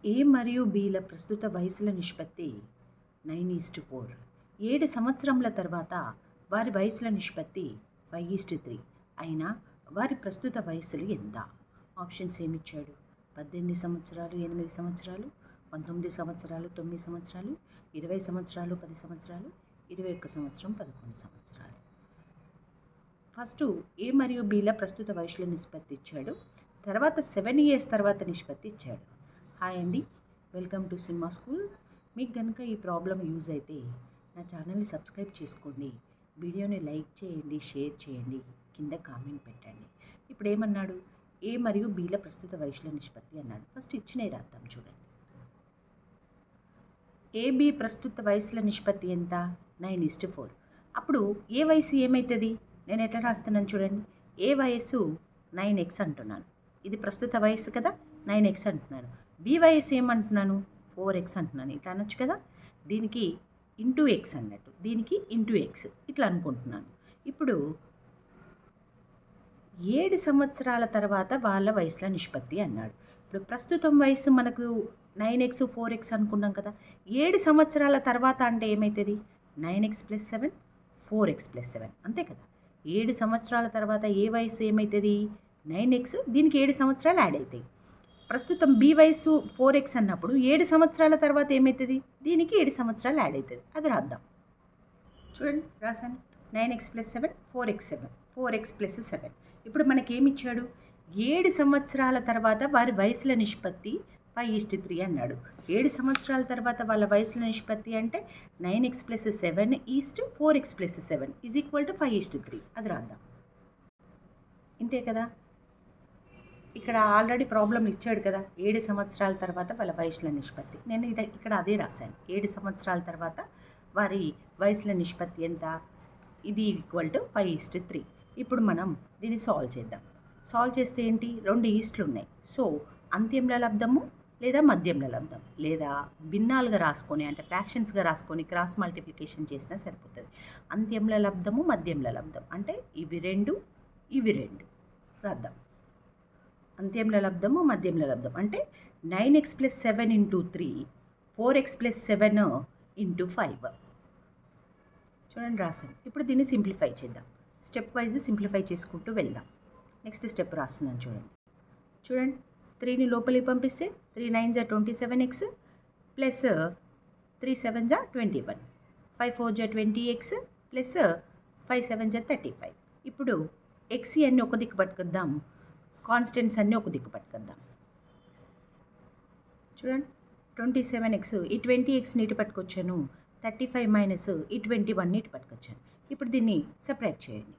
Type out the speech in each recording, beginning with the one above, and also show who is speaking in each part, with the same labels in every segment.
Speaker 1: ఏ మరియు బిల ప్రస్తుత వయసుల నిష్పత్తి 9:4. 7 సంవత్సరముల తర్వాత వారి వయసుల నిష్పత్తి 5:3 అయినా వారి ప్రస్తుత వయసులు ఎంత? ఆప్షన్స్ ఏమిచ్చాడు? 18 సంవత్సరాలు 8 సంవత్సరాలు, 19 సంవత్సరాలు 9 సంవత్సరాలు, 20 సంవత్సరాలు 10 సంవత్సరాలు, 21 సంవత్సరం 11 సంవత్సరాలు. ఫస్ట్ ఏ మరియు బిల ప్రస్తుత వయసుల నిష్పత్తి ఇచ్చాడు. తర్వాత 7 years తర్వాత నిష్పత్తి ఇచ్చాడు. హాయ్ అండి, వెల్కమ్ టు సినిమా స్కూల్. మీకు కనుక ఈ ప్రాబ్లం యూజ్ అయితే నా ఛానల్ని సబ్స్క్రైబ్ చేసుకోండి, వీడియోని లైక్ చేయండి, షేర్ చేయండి, కింద కామెంట్ పెట్టండి. ఇప్పుడు ఏమన్నాడు? ఏ మరియు బిల ప్రస్తుత వయసుల నిష్పత్తి అన్నాడు. ఫస్ట్ ఇచ్చినవి రాద్దాం చూడండి. ఏబి ప్రస్తుత వయసుల నిష్పత్తి ఎంత? 9:4. అప్పుడు ఏ వయసు ఏమవుతుంది? నేను ఎట్లా రాస్తున్నాను చూడండి. ఏ వయసు 9x అంటున్నాను, ఇది ప్రస్తుత వయసు కదా, 9x అంటున్నాను. బి వయసు ఏమంటున్నాను? 4x అంటున్నాను. ఇట్లా అనొచ్చు కదా. దీనికి ఇంటూ ఎక్స్ అన్నట్టు, దీనికి ఇంటూ ఎక్స్ ఇట్లా అనుకుంటున్నాను. ఇప్పుడు 7 సంవత్సరాల తర్వాత వాళ్ళ వయసుల నిష్పత్తి అన్నాడు. ఇప్పుడు ప్రస్తుతం వయసు మనకు 9x 4x అనుకున్నాం కదా. 7 సంవత్సరాల తర్వాత అంటే ఏమవుతుంది? 9x + 7 4x + 7 అంతే కదా. 7 సంవత్సరాల తర్వాత ఏ వయసు ఏమవుతుంది? 9x, దీనికి 7 సంవత్సరాలు యాడ్ అవుతాయి. ప్రస్తుతం బి వయసు 4x అన్నప్పుడు 7 సంవత్సరాల తర్వాత ఏమవుతుంది? దీనికి 7 సంవత్సరాలు యాడ్ అవుతుంది. అది రాద్దాం చూడండి. రాశాను 9x + 7 4x + 7. ఇప్పుడు మనకేమిచ్చాడు? 7 సంవత్సరాల తర్వాత వారి వయసుల నిష్పత్తి 5:3 అన్నాడు. 7 సంవత్సరాల తర్వాత వాళ్ళ వయసుల నిష్పత్తి అంటే 9x + 7 4x + 7 = 5:3. అది రాద్దాం. ఇంతే కదా. ఇక్కడ ఆల్రెడీ ప్రాబ్లం ఇచ్చాడు కదా. 7 సంవత్సరాల తర్వాత వాళ్ళ వయసుల నిష్పత్తి. నేను ఇక్కడ అదే రాశాను. 7 సంవత్సరాల తర్వాత వారి వయసుల నిష్పత్తి ఎంత? ఇది = 5:3. ఇప్పుడు మనం దీన్ని సాల్వ్ చేద్దాం. సాల్వ్ చేస్తే ఏంటి? 2 ఈస్ట్లు ఉన్నాయి. సో అంత్యంల లబ్ధము లేదా మధ్యంల లబ్ధం లేదా భిన్నాలుగా రాసుకొని, అంటే ఫ్రాక్షన్స్గా రాసుకొని క్రాస్ మల్టిప్లికేషన్ చేసినా సరిపోతుంది. అంత్యంల లబ్ధము మధ్యంల లబ్ధం అంటే ఇవి 2 ఇవి 2 రాద్దాం. అంత్యంల లబ్ధము మధ్యంల లబ్ధం అంటే 9x + 7 × 3 4x + 7 × 5. చూడండి రాసాను. ఇప్పుడు దీన్ని సింప్లిఫై చేద్దాం. స్టెప్ వైజ్ సింప్లిఫై చేసుకుంటూ వెళ్దాం. నెక్స్ట్ స్టెప్ రాస్తున్నాను చూడండి. చూడండి, 3ని లోపలికి పంపిస్తే 3 9s = 27x plus 3 7s = 21, 5 4s = 20x plus 5 7s = 35. ఇప్పుడు ఎక్స్ అన్నీ ఒక దిక్కు పట్టుకొద్దాం, కాన్స్టెంట్స్ అన్నీ ఒక దిక్కు పట్టుకొద్దాం. చూడండి, 27x ఈ 20xని ఇటు పట్టుకొచ్చాను, 35 - ఈ 21ని ఇటు పట్టుకొచ్చాను. ఇప్పుడు దీన్ని సెపరేట్ చేయండి.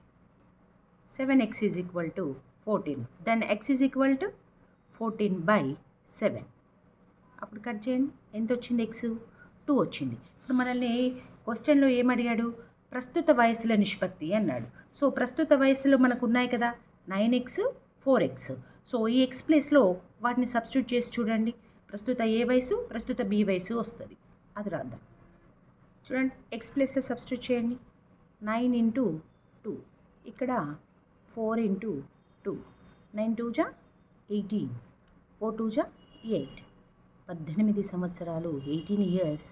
Speaker 1: 7x = 14, then x = 14/7. అప్పుడు కట్ చేయండి. ఎంత వచ్చింది? x 2 వచ్చింది. ఇప్పుడు మనల్ని క్వశ్చన్లో ఏమడిగాడు? ప్రస్తుత వయసుల నిష్పత్తి అన్నాడు. సో ప్రస్తుత వయసులో మనకు ఉన్నాయి కదా 9x 4x. సో ఈ x ప్లేస్లో వాటిని సబ్స్టిట్యూట్ చేసి చూడండి. ప్రస్తుత ఏ వయసు, ప్రస్తుత బి వయసు వస్తుంది. అది రాద్దాం. చూడండి, x ప్లేస్లో సబ్స్టిట్యూట్ చేయండి. 9 × 2, ఇక్కడ 4 × 2, 9 2s = 18, 4 2s = 8. 18 సంవత్సరాలు 18 years,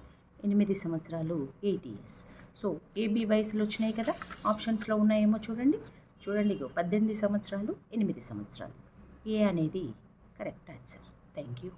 Speaker 1: 8 సంవత్సరాలు 8 years. సో ఏబి వయసులు వచ్చినాయి కదా. ఆప్షన్స్లో ఉన్నాయేమో చూడండి. 18 సంవత్సరాలు 8 సంవత్సరాలు. ఏ అనేది కరెక్ట్ ఆన్సర్. Thank you.